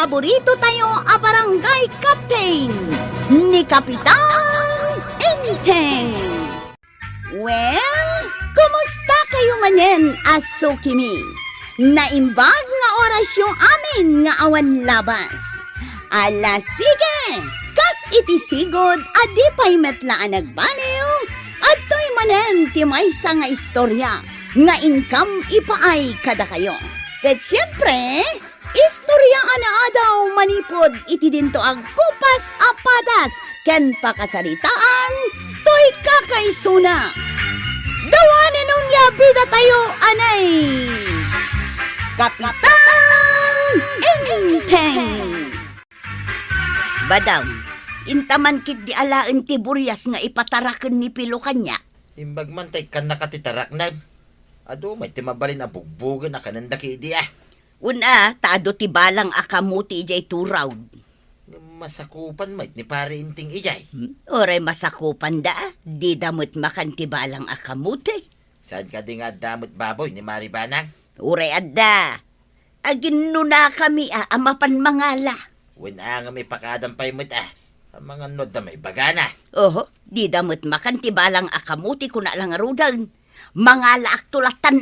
paborito tayo a barangay captain ni Kapitan Enteng. Well, kumusta kayo manen, aso kimi? Naimbag nga oras yung amin nga awan labas. Ala sige, kas itisigod adi pa'y metlaan nagbaliw at to'y manen ti maysa nga istorya nga income ipaay kada kayo. Ket siyempre, istorya ana daw manipod iti dinto ag kupas apadas ken pakasaritaan to'y kakaisuna. Dawanin nun bida tayo anay Kapitan Enteng. Badaw, intaman kit di alaan ti buryas nga ipataraken ni Pilo kanya. Imbag man tay kan nakatitarak na. Ado, may timabalin na bugbugan na kananda ki idi ah. Una, taado ti balang akamuti ijay turaw. Masakupan may ni pare inting ijay. Oray masakupan da, di damot makan ti balang akamuti. Saan ka di nga damot baboy ni Maribanang? Oray adda, agin na kami amapan mangala. Wala nga may pakadampay mo't ah. Ang mga nod na may bagana. Oho, di damot makan ti balang akamuti ko na lang arudan. Mangala aktulatan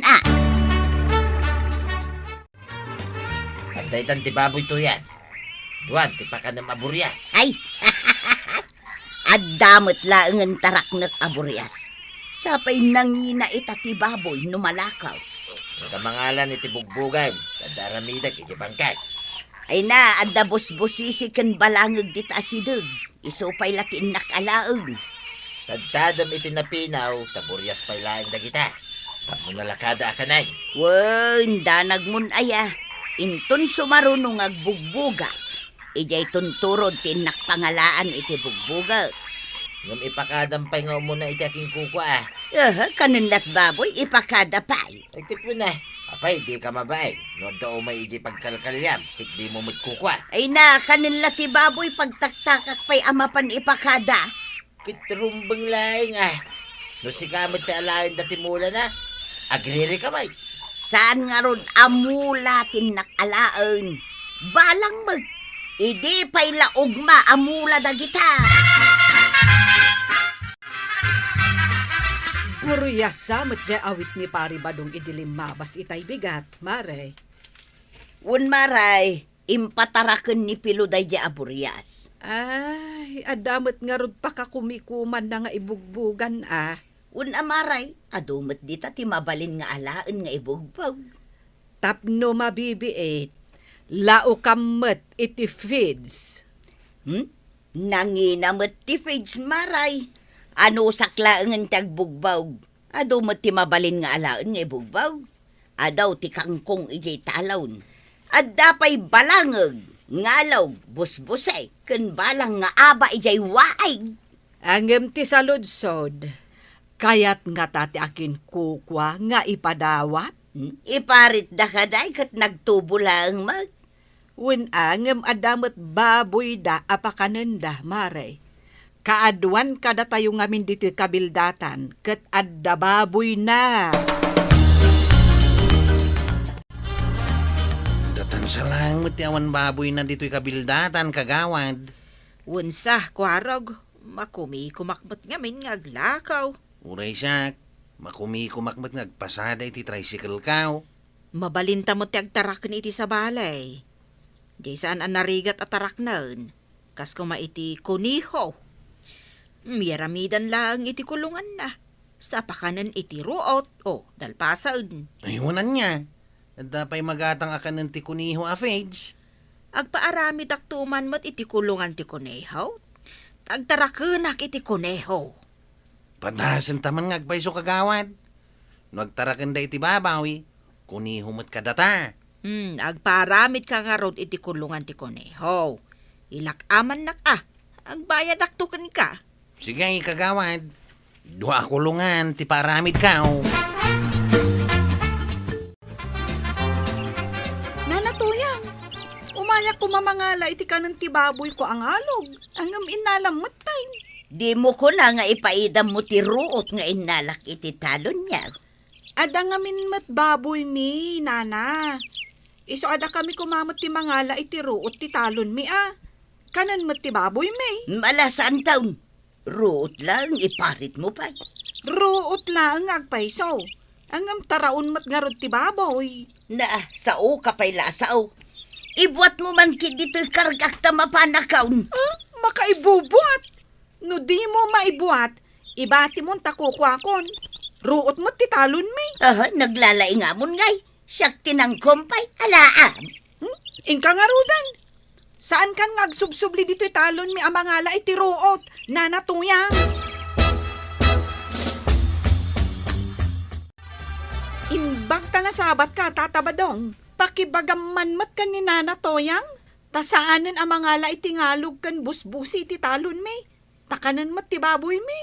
At daytan ti baboy to yan. Duwan, ti paka na maburyas. Ay, adamot laangan tarak na't aburyas. Sapay nangina itati baboy numalakaw. Nakamangalan iti bugbugan. Kadaramidag iti bangkay. Ay na, adda busbusisi kan balangag dita asidog. Isupay latin nakalaog. Tadtadam iti napinaw, taburyas pa'y laing dagita. Tapo na lakada akanay. Wen, danag mun aya. Intun sumarunong agbugbuga. Ijay tunturod tinak pangalaan iti bugbuga. Ngam ipakadampay nga muna iti aking kukwa ah. Kanunlat baboy, ipakadapay. Ay kit mo na. Apay, di ka mabay. Noon daw may iji pagkalkalyam. Kit di mo kukwa. Ay na, kanunlat ti baboy, pagtaktakak pa'y amapan ipakada. Kit rumbang laing ah. No si kamot ti alayin dati mula na. Agriri ka may. Saan nga ron amula tinakalaan? Balang mag. Idi pa'y laugma amula dagita. Buryas samot dya awit ni pari badong idilim mabas itay bigat, mare. Un maray, impataraken ni Piluday dya aburyas. Ay, adamot nga rod pa kakumikuman na nga ibugbugan ah. Un amaray, adumot dita ti mabalin nga alaan nga ibugbog. Tapno mabibiit, lao kamot iti feeds. Nanginamot ti feeds maray. Ano saklaangan tagbugbaw? Adumot ti mabalin nga alaan nga ibugbog. Adaw ti kangkong ijay talon. Adda pa'y balangag, ngalaw, busbusay, ken balang nga aba ijay waay. Angem ti saludsod, kayat nga tati akin kukwa nga ipadawat. Iparit da kaday kat nagtubo lang mag. Wen angem adamot baboy da apakanenda, mare. Kaadwan kada tayo ngamin dito kabildatan, ket adda baboy na. Datan sa lang ti awan baboy na dito'y kabildatan, kagawad. Unsa, kwarog, makumi-kumakmat ngamin nga aglakaw. Uray siya, makumi-kumakmat ngagpasada iti tricycle kaw. Mabalinta mo ti agtarak ni iti sa balay. Di saan ang narigat atarak nun. Kas kumaiti kuniho. Miyaramidan lang iti kulungan na. Sa pakanan iti ruot o dalpasaun. Ayunan niya. Dapay magatang akan ng ti kuniho a fage. Agpaarami taktuman mo't iti kulungan ti kuneho. Agtarakenak iti kuneho. Padasan taman ngagpaiso kagawad. Nagtarakan da iti babawi. Kuniho mo't kadata. Agparamit ka nga rod iti kulungan ti kuneho. Ilakaman nak agbayad aktukan ka. Sige, kagawad. Dua kulungan, ti paramid ka. Nanatuyang, umaya ko mamangala iti kanang tibaboy ko ang alog. Angam inalamot tayo. Di mo ko na nga ipaidam mo ti ruot nga inalak iti talon niya. Ada ngamin mat baboy mi, nana. Iso ada kami kumamot ti mangala iti ruot ti talon mi Kanan mo ti baboy mi. Malasaan taon. Ruot lang, iparit mo pa. Ruot lang agpaiso. Ang taraon mat nga rod ti baboy. Na, sao ka pa'y lasao. Ibuat mo man kit dito kargak ta mapanakaon. Makaibubuat. No di mo maibuat, ibati mo takukwakon. Ruot mo ti talon mi. Naglalaing amon ngay. Siyak tinang kumpay, alaam. Ingka nga rudan. Saan kan ngagsubsubli dito talon mi amangala iti ruot, nanatuyang. Imbag ta na sabat ka, tatabadong. Pakibagaman mat kan ni nanatoyang. Tasaanan amangala iti ngalog kan busbusi iti talon mi. Takanan mat ti baboy mi.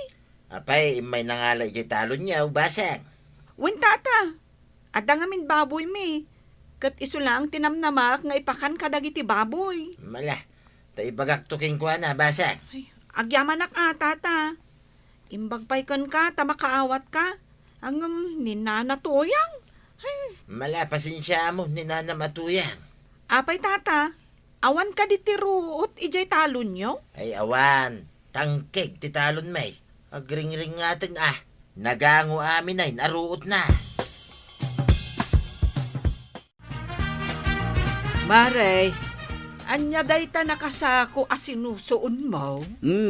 Apay, may nangala iti talon niya, basang. Wen tata, adda ngamin baboy mi. Kat iso lang tinamnamak nga ipakan kadag iti baboy. Mala, tayo bagaktuking ko na, basang. Ay, agyamanak tata. Imbag pa'y kan ka, tamakaawat ka. Ang ninanatoyang. Mala, pasensya mo, ni Nana Matuyang. Apay tata, awan ka di tiruot ijay talon nyo? Ay awan, tangkeg ti talon may. Agring-ring natin nagango amin ay, naruot na. Maray, anya day ta nakasako asinusoon mo?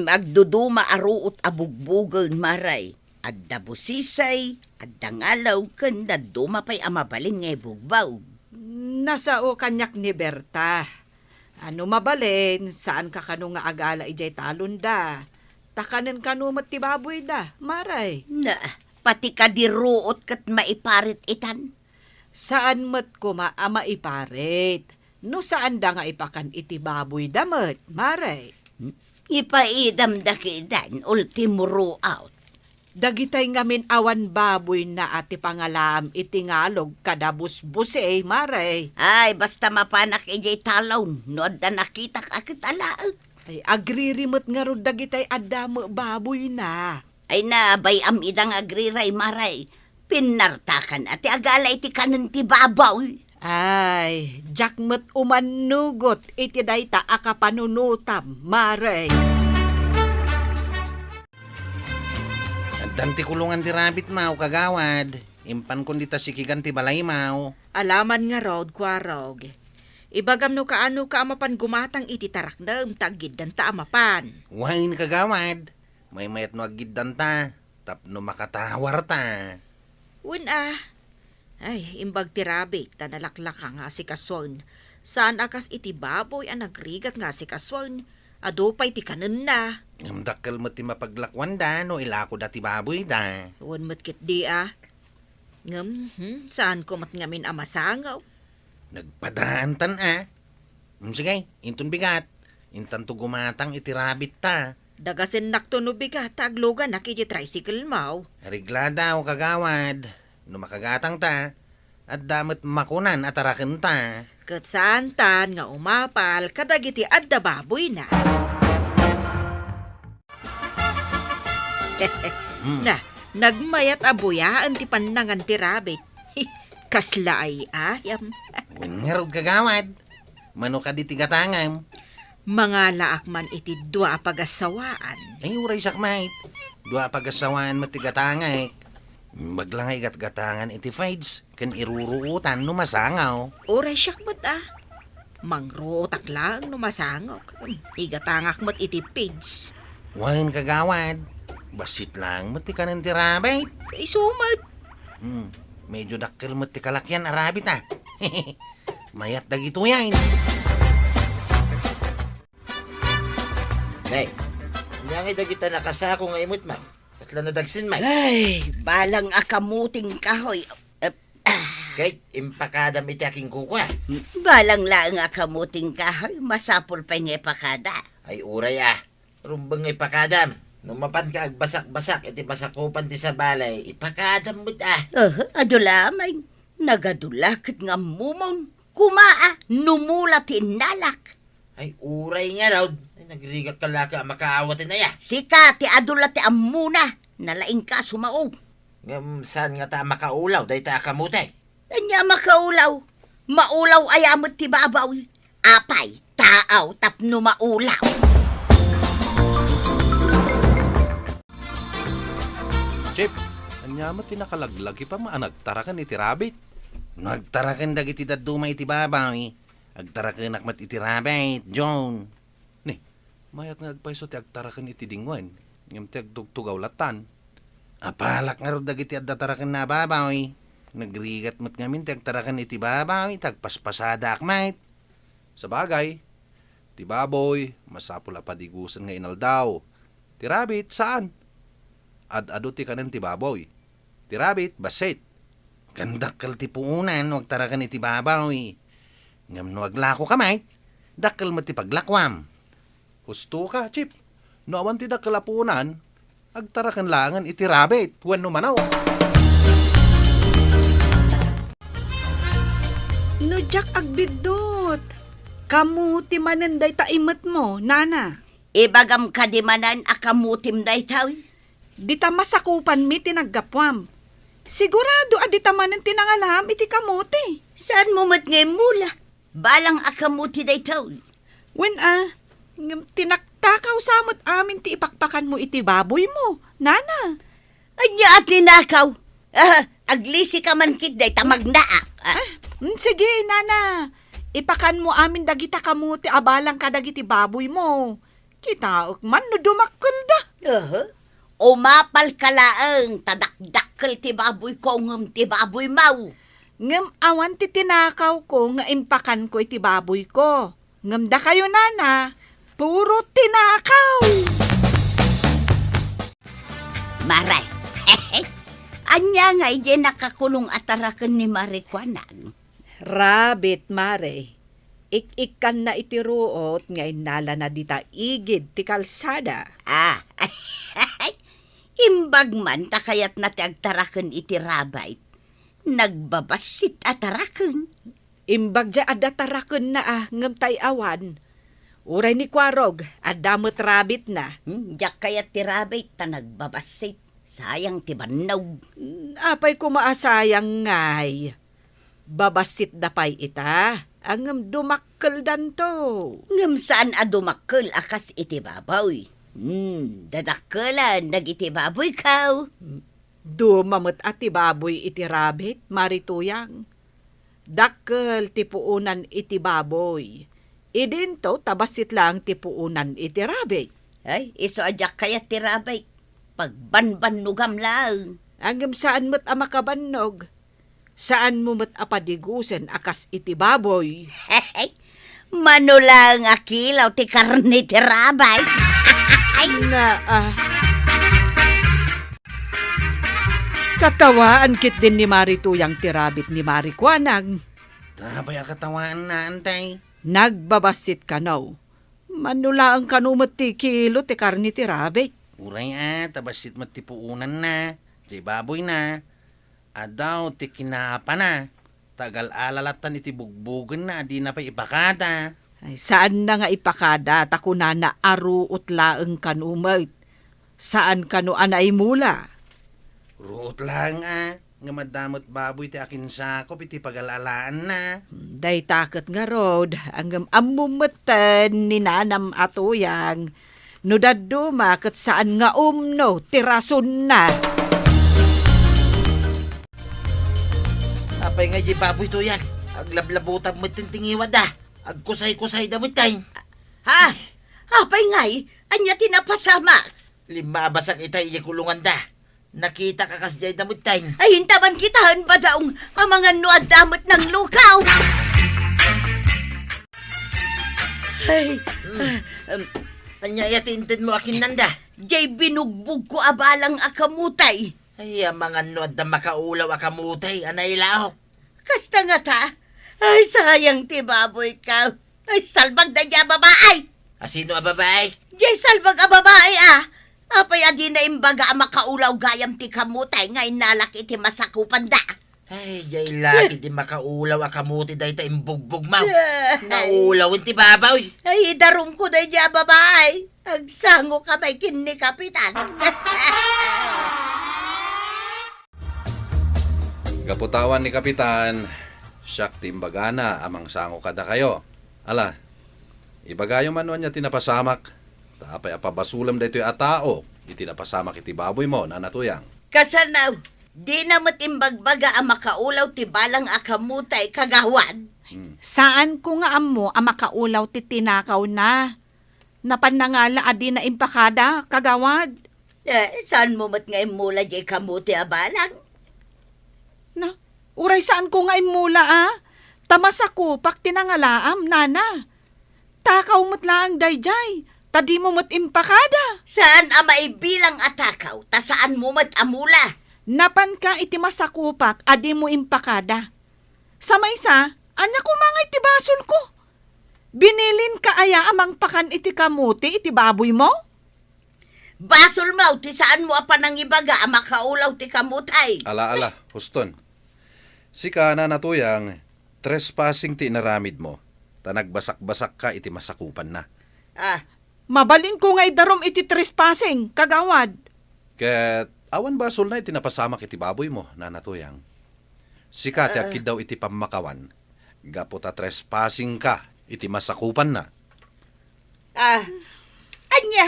Agduduma aruot abugbugan maray. Adda busisay, adda ngalaw ken daduma pa'y amabalin ngay bugbaw. Nasao kanyak ni Berta. Ano mabalin, saan ka kano nga agala ijay talon da? Takanan kano mat ti baboy da, maray. Na, pati ka di ruot kat maiparit itan. Saan mat ko maiparit? No saan da nga ipakan iti baboy damat, maray? Ipaidam da kidan, ultimo ruout. Dagitay ngamin awan baboy na ati pangalam iti ngalog kadabus-buse, maray. Ay, basta mapanak ijay talon, no adda nakita ka kitalaag. Ay, agririmot nga rod dagitay adamo baboy na. Ay na, bay am idang agriray maray. Pinartakan ati agala iti kanan ti babaw. Ay, jakmet umanugot iti dayta akapanunutam, maray. Danti kulungan ti rabbit mau kagawad. Impan kun dita sikigan ti balay mau. Alaman nga rod, kwarog. Ibagam no kaano ka amapan gumatang iti tarak na tagid dan ta amapan. Wain kagawad. May mayat no agiddan ta. Tapno makatawar ta. Wen Ay, imbag ti rabbit, tanalaklak nga si kaswan. Saan akas iti baboy ang nagrigat nga si kaswan. Ado pa'y ti kanan na. Ang dakkel mo ti mapaglakwan da no ilako dati baboy da. Wen matkit di saan ko mat ngamin amasangaw? Nagpadaan tan sige, intun bigat. Intan to gumatang iti rabbit ta. Dagasin nakto no bigat, taglogan na kiti tricycle mau. Rigla daw kagawad. No makagatang ta. At damat makunan at arakin ta. Kat saan tan nga umapal, kadagiti adda baboy na. Na, nagmayat abuyaan ti panangan ti rabbit. Kasla ay ayam. Wingerod kagawad. Mano ka di tigatangam. Mga laak man iti dua pagasawaan. Ay uray sakmait. Dua pagasawaan matigatangay. Maglangay gat-gatangan iti fides. Kan iruruutan no masangaw. Oray siyak mo't Mangrutak lang no masangok. Igatangak mo't iti pigs. Wain kagawad. Basit lang mati ka ng tirabay. Isumad. Medyo dakil mati kalakyan arabit Mayat dagito yan. Nay, nyangay dagita nakasako nga imot, ma'am. Katla na dagsin, ma'am. Ay, balang akamuting kahoy. Kahit impakadam iti aking kukwa. Balang lang akamuting kahoy, masapol pa nga pakada. Ay uray rumbang ipakadam. Numapan ka agbasak-basak, iti basakupan ti sa balay, ipakadam mo't Adulamay, nagadulakit nga mumon. Kumaa, numula tinalak. Ay uray nga raw. Ay nagrigat ka laka makaawatin na ya. Sika, ti adula ti amuna. Nalaing ka sumao. Saan nga ta makaulaw, day ta kamutay. Tanya makaulaw. Maulaw ayamot ti babaw. Apay, taaw tapno maulaw. Chip, anya mo tinakalaglag pa maanagtarakan iti rabbit. Nagtarakan dagiti dadumay iti babaw eh. Agtarakan akmat iti rabbit, John. Ni, mayat nga agpaiso ti agtarakan iti dingwan. Ngam ti agtugtugaw latan. Apalak nga ro dagiti addatarakan na babaw eh. Nagrigat mo't ngamin ti agtarakan iti babaw eh. Tagpaspasada akmat. Sa bagay, ti baboy, masapula padigusan nga inaldaw. Ti rabbit, saan? Ad-ado ti kanan ti baboy. Ti rabbit, basit. Kandakal ti puunan, wag tarakan iti babaw eh. Ngam no aglako kamay, dakal mo ti paglakwam. Husto ka, Chip. No awan ti dakal apunan, agtarakan langan iti rabbit, wan no manaw. No, Jack, agbidot. Kamuti mananday taimat mo, nana. Ibagam kadimanan akamutim daytaw. Di ta masakupan mi tinaggapwam. Sigurado adi ta manan tinangalam iti kamuti. Saan mo mat ngay mula? Balang akamuti daytaw. When tinaktakaw samot amin ti ipakpakan mo iti baboy mo, nana. Anya at linakaw. Aglisi ka man kit day tamagnaak. Sige, nana. Ipakan mo amin dagita kamuti abalang ka dagiti baboy mo. Kitaok man no dumakkel da. Umapal ka laang tadakdakkel ti baboy ko ngam ti baboy mau. Ngam awan ti tinakaw ko nga impakan ko iti baboy ko. Ngam da kayo, nana. Puro tinakaw. Maray. Anya nga ije nakakulong atarakan ni Marikwanang. Rabbit, mare. Ik-ikan na itiruot nga inala na dita igid ti kalsada. Imbag man takayat na ti agtarakan iti rabait. Nagbabasit atarakan. Imbag ja adataraken na ngam tay awan. Uray ni Kwarog, adamot rabbit na. Diyak kayat ti rabait ta nagbabasit. Sayang ti banaw. Apay kumaasayang ngay. Babasit dapay ita. Ang dumakkel danto. Ngam saan adumakkel akas iti baboy. Dadakkelan nagiti baboy kaw. Dumamot ati baboy iti rabbit, marituyang. Dakkel ti puunan iti baboy. Idinto tabasit lang ti puunan iti rabbit. Ay, iso adyak kayat ti rabait. Pagbanbanugam lang. Hanggang saan mo't amakabannog? Saan mo mo't apadigusen akas iti baboy? Manulang akilaw ti karne ti rabay. Katawaan kit din ni Marituyang ti rabbit ni Marikwanag. Tabay akatawaan na, antay. Nagbabasit ka now. Manula ang kanumot ti kilo ti karne ti rabbit. Uray tabasit matipuunan na. Jay baboy na. Adaw ti kinapa na. Tagal alalatan iti bugbugan na. Di na pa ipakada. Ay, saan na nga ipakada? Takuna na aruot laeng kanumot. Saan kanu anay mula? Ruot lang Nga madamot baboy ti akin sakop iti pagalalaan na. Day takot nga rod. Ang amumatan ni nanam atuyang. No daduma kat saan nga umno tirason na. Apay nga di baboy to yan. Aglablabutan mo tintingiwa da. Agkusay-kusay damit tayo. Ha? Apay ngay, anya tinapasama. Lima basak itay iya kulungan da. Nakita ka kas jay damit tayo. Ay, hintaban kitahan ba daong ang mga nuad damot ng lukaw? Ay, Anya yatintin mo akin nanda. jay binugbog ko abalang akamutay. Ay, ang mga nuad na makaulaw akamutay. Anay lahok. Kasta nga ta? Ay, sayang ti baboy ka. Ay, salbag na niya babaay. Asino a babae? Jay salbag a babae Apay adi na imbaga ang makaulaw gayam ti kamutay ngay nalaki ti masakupan da. Ay, jay laki di makaulaw akamuti dahi ta imbugbog mau. Naulawin ti babaw. Ay, darum ko na niya babaay. Agsango ka may kinni kapitan. Kaputawan ni Kapitan. Siyak timbagana amang sango kada kayo. Ala, ibagayo man niya tinapasamak. Tapay apabasulam da ito'y atao. Itinapasamak iti baboy mo, nanatuyang. Kasanaw, di na matimbagbaga ang makaulaw ti balang akamutay kagawad. Saan ko nga amo ang makaulaw ti tinakaw na? Napanangala adi na impakada, kagawad. Saan mo mat nga imula di kamuti a balang? Na, uray saan ko nga imula Tamas ako, pak tinangalaam, nana. Takaw mo't lang dayjay, tadi mo mo't impakada. Saan ang maibilang atakaw? Ta saan mo mat amula? Napan ka iti masakupak, adi mo impakada. Sa maysa, anya ko mga iti basol ko. Binilin ka aya amang pakan iti kamuti iti baboy mo? Basol mo, ti saan mo apan ang ibaga ang makaulaw ti kamutay? Ala, huston. Si ka, nanatuyang, trespassing ti inaramid mo. Tanagbasak-basak ka iti masakupan na. Mabalin ko nga idarom iti trespassing, kagawad. Ket awan basol na iti napasamak iti baboy mo, nanatuyang. Si ka, ti akid daw iti pamakawan. Gapo ta trespassing ka, iti masakupan na. Anya,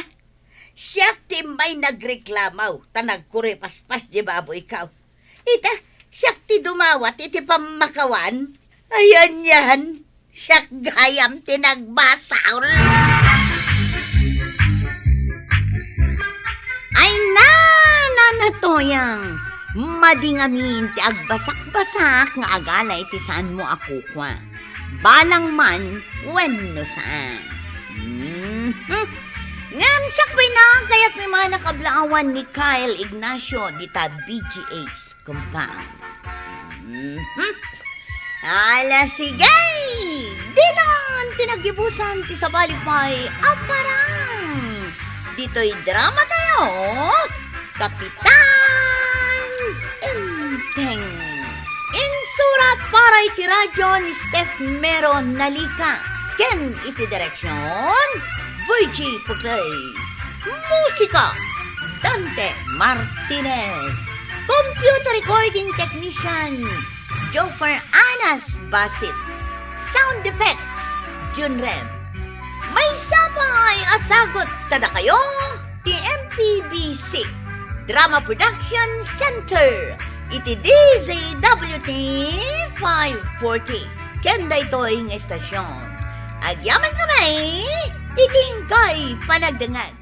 siya ti may nagreklamaw, ta nagkuripaspas di baboy ikaw. Ita, siya ti dumawat, iti pamakawan. Ayan yan, siya gayam ti nagbasaw. Ay nanatoyang, madingamin ti agbasak-basak nga agala iti saan mo ako kwa. Balang man, wenno saan. Ngam sakbay na kaya't may mga nakablaawan ni Kyle Ignacio dita BGH compound. Ala sigay! Dinan tinagibusan ti sabalipay aparang. Dito'y drama tayo, Kapitan Inteng. Insurat para iti radyo ni Steph Mero Nalika. Ken iti direksyon, Virgie Puglay. Musika, Dante Martinez. Computer recording technician, Jofer Anas Basit. Sound effects, Junrem. May sapay asagot kada kayo, TMPBC Drama Production Center. Iti DZWT 540. Kenda ito'y ng estasyon. Agyaman kamay, titingkay panagdangan.